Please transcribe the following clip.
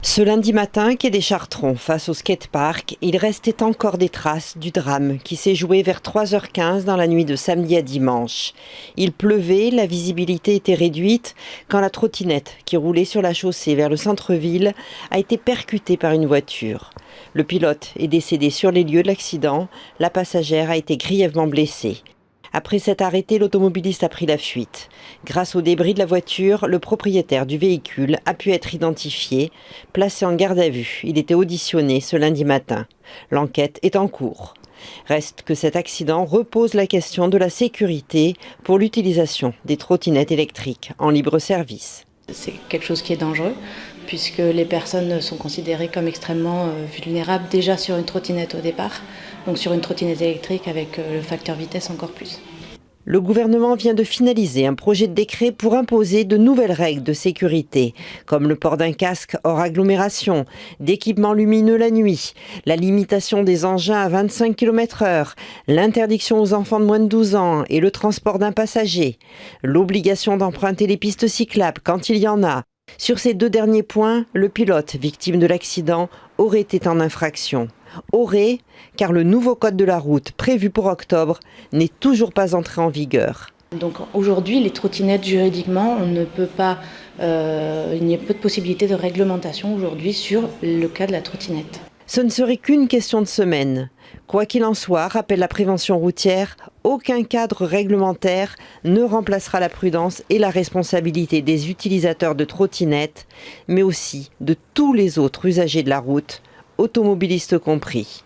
Ce lundi matin, quai des Chartrons, face au skatepark, il restait encore des traces du drame qui s'est joué vers 3h15 dans la nuit de samedi à dimanche. Il pleuvait, la visibilité était réduite quand la trottinette qui roulait sur la chaussée vers le centre-ville a été percutée par une voiture. Le pilote est décédé sur les lieux de l'accident, la passagère a été grièvement blessée. Après s'être arrêté, l'automobiliste a pris la fuite. Grâce aux débris de la voiture, le propriétaire du véhicule a pu être identifié. Placé en garde à vue, il était auditionné ce lundi matin. L'enquête est en cours. Reste que cet accident repose la question de la sécurité pour l'utilisation des trottinettes électriques en libre service. C'est quelque chose qui est dangereux puisque les personnes sont considérées comme extrêmement vulnérables déjà sur une trottinette au départ, donc sur une trottinette électrique avec le facteur vitesse encore plus. Le gouvernement vient de finaliser un projet de décret pour imposer de nouvelles règles de sécurité, comme le port d'un casque hors agglomération, d'équipements lumineux la nuit, la limitation des engins à 25 km/h, l'interdiction aux enfants de moins de 12 ans et le transport d'un passager, l'obligation d'emprunter les pistes cyclables quand il y en a. Sur ces deux derniers points, le pilote, victime de l'accident, aurait été en infraction. Aurait, car le nouveau code de la route prévu pour octobre n'est toujours pas entré en vigueur. Donc aujourd'hui, les trottinettes, juridiquement, on ne peut pas, il n'y a pas de possibilité de réglementation aujourd'hui sur le cas de la trottinette. Ce ne serait qu'une question de semaines. Quoi qu'il en soit, rappelle la prévention routière, aucun cadre réglementaire ne remplacera la prudence et la responsabilité des utilisateurs de trottinettes, mais aussi de tous les autres usagers de la route, automobilistes compris.